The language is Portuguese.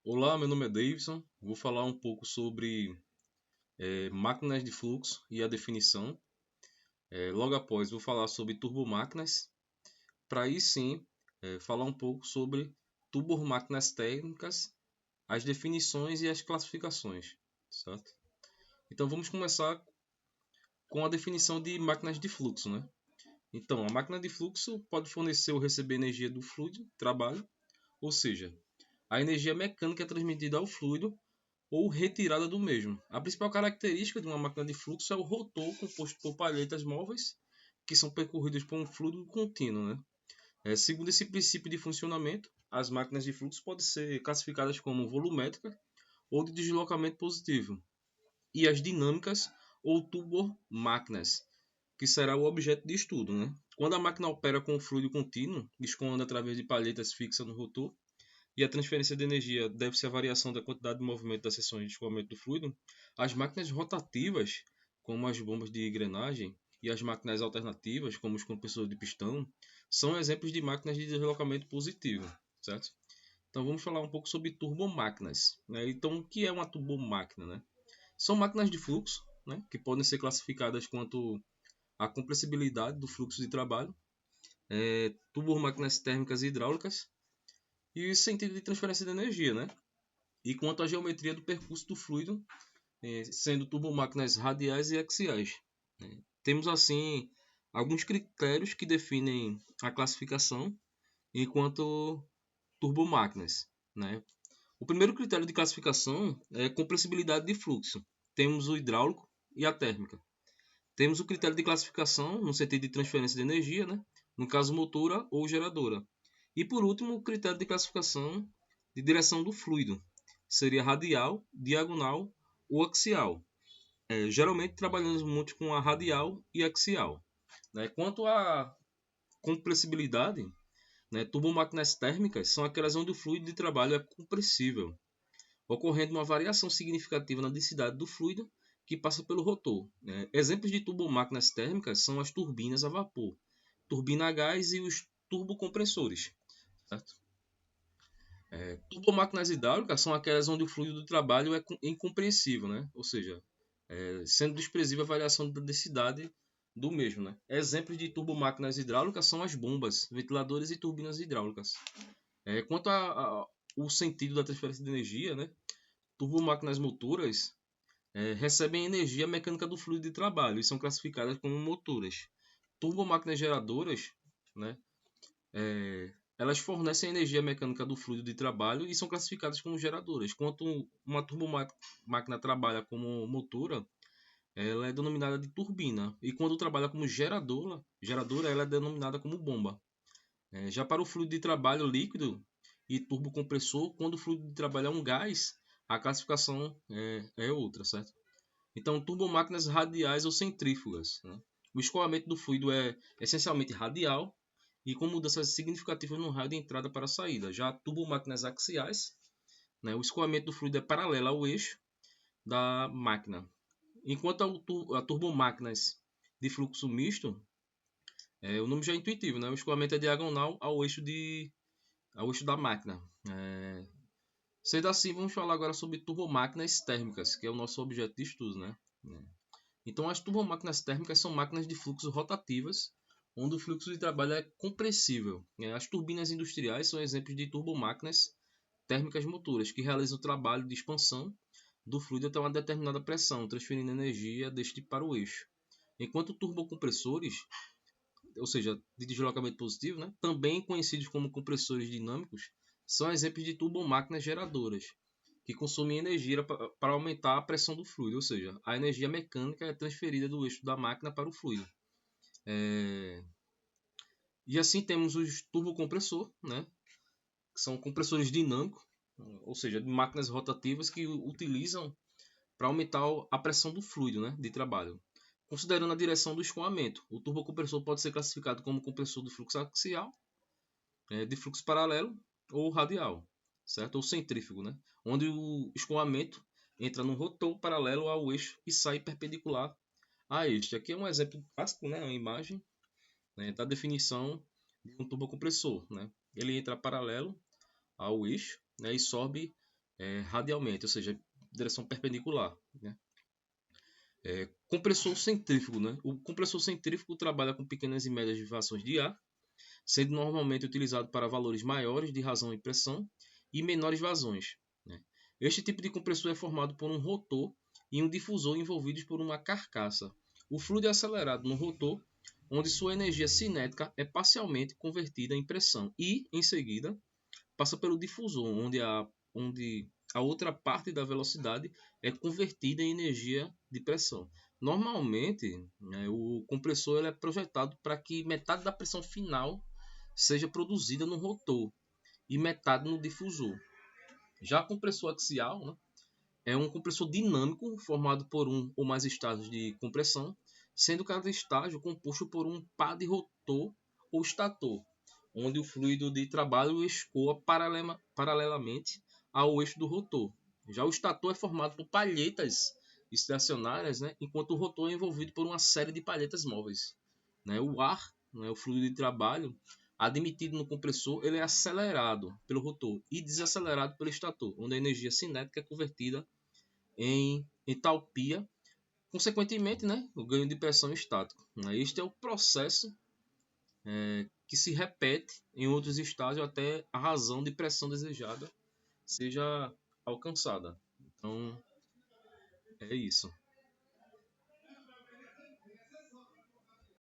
Olá, meu nome é Davidson. Vou falar um pouco sobre máquinas de fluxo e a definição. Logo após, vou falar sobre turbomáquinas. Para aí sim, falar um pouco sobre turbomáquinas técnicas, as definições e as classificações, certo? Então vamos começar com a definição de máquinas de fluxo, né? Então, a máquina de fluxo pode fornecer ou receber energia do fluido de trabalho, ou seja, a energia mecânica é transmitida ao fluido ou retirada do mesmo. A principal característica de uma máquina de fluxo é o rotor composto por palhetas móveis que são percorridas por um fluido contínuo, né? Segundo esse princípio de funcionamento, as máquinas de fluxo podem ser classificadas como volumétrica ou de deslocamento positivo, e as dinâmicas ou turbomáquinas, que será o objeto de estudo, né? Quando a máquina opera com o fluido contínuo, escoando através de palhetas fixas no rotor, e a transferência de energia deve-se à variação da quantidade de movimento das seções de escoamento do fluido, as máquinas rotativas, como as bombas de engrenagem, e as máquinas alternativas, como os compressores de pistão, são exemplos de máquinas de deslocamento positivo, certo? Então vamos falar um pouco sobre turbomáquinas, né? Então o que é uma turbomáquina, né? São máquinas de fluxo, né, que podem ser classificadas quanto à compressibilidade do fluxo de trabalho, turbomáquinas térmicas e hidráulicas, e sentido de transferência de energia, né? E quanto à geometria do percurso do fluido, sendo turbomáquinas radiais e axiais. Temos assim alguns critérios que definem a classificação enquanto turbomáquinas, né? O primeiro critério de classificação é a compressibilidade de fluxo. Temos o hidráulico e a térmica. Temos o critério de classificação no sentido de transferência de energia, né? No caso motora ou geradora. E por último, o critério de classificação de direção do fluido. Seria radial, diagonal ou axial. Geralmente trabalhamos muito com a radial e axial. Né? Quanto à compressibilidade, né? Turbomáquinas térmicas são aquelas onde o fluido de trabalho é compressível, ocorrendo uma variação significativa na densidade do fluido que passa pelo rotor. Exemplos de turbomáquinas térmicas são as turbinas a vapor, turbina a gás e os turbocompressores. Certo? Turbomáquinas hidráulicas são aquelas onde o fluido do trabalho é incompreensível, né? Ou seja, sendo desprezível a variação da densidade do mesmo. Né? Exemplos de turbomáquinas hidráulicas são as bombas, ventiladores e turbinas hidráulicas. Quanto ao sentido da transferência de energia, né? Turbomáquinas motoras recebem energia mecânica do fluido de trabalho e são classificadas como motoras. Turbomáquinas geradoras, né, elas fornecem energia mecânica do fluido de trabalho e são classificadas como geradoras. Enquanto uma turbomáquina trabalha como motora, ela é denominada de turbina. E quando trabalha como geradora ela é denominada como bomba. Já para o fluido de trabalho líquido e turbocompressor, quando o fluido de trabalho é um gás, a classificação é outra, certo? Então, turbomáquinas radiais ou centrífugas. Né? O escoamento do fluido é essencialmente radial e com mudanças significativas no raio de entrada para a saída. Já turbomáquinas axiais, né? O escoamento do fluido é paralelo ao eixo da máquina. Enquanto a turbomáquinas de fluxo misto, o nome já é intuitivo, né? O escoamento é diagonal ao eixo da máquina. Sendo assim, vamos falar agora sobre turbomáquinas térmicas, que é o nosso objeto de estudo, né? Então, as turbomáquinas térmicas são máquinas de fluxo rotativas, onde o fluxo de trabalho é compressível. As turbinas industriais são exemplos de turbomáquinas térmicas motoras, que realizam o trabalho de expansão do fluido até uma determinada pressão, transferindo energia deste para o eixo. Enquanto turbocompressores, ou seja, de deslocamento positivo, né, também conhecidos como compressores dinâmicos, são exemplos de turbomáquinas geradoras, que consomem energia para aumentar a pressão do fluido, ou seja, a energia mecânica é transferida do eixo da máquina para o fluido. E assim temos os turbocompressores, né, que são compressores dinâmicos, ou seja, de máquinas rotativas que utilizam para aumentar a pressão do fluido, né, de trabalho. Considerando a direção do escoamento, o turbocompressor pode ser classificado como compressor de fluxo axial, de fluxo paralelo ou radial, certo? Ou centrífugo, né? Onde o escoamento entra no rotor paralelo ao eixo e sai perpendicular a este. Aqui é um exemplo clássico, né? Uma imagem, né, da definição de um turbocompressor, né? Ele entra paralelo ao eixo, né, e sobe radialmente, ou seja, direção perpendicular, né? Compressor centrífugo, né? O compressor centrífugo trabalha com pequenas e médias vibrações de ar, sendo normalmente utilizado para valores maiores de razão e pressão e menores vazões, né? Este tipo de compressor é formado por um rotor e um difusor envolvidos por uma carcaça. O fluido é acelerado no rotor, onde sua energia cinética é parcialmente convertida em pressão e, em seguida, passa pelo difusor, onde a outra parte da velocidade é convertida em energia de pressão. Normalmente, né, o compressor ele é projetado para que metade da pressão final seja produzida no rotor e metade no difusor. Já o compressor axial, né, é um compressor dinâmico formado por um ou mais estágios de compressão, sendo cada estágio composto por um par de rotor ou estator, onde o fluido de trabalho escoa paralelamente ao eixo do rotor. Já o estator é formado por palhetas estacionárias, né, enquanto o rotor é envolvido por uma série de palhetas móveis, né. O ar, né, o fluido de trabalho admitido no compressor, ele é acelerado pelo rotor e desacelerado pelo estator, onde a energia cinética é convertida em entalpia, consequentemente, né, o ganho de pressão estático. Este é o processo que se repete em outros estágios até a razão de pressão desejada seja alcançada. Então, é isso.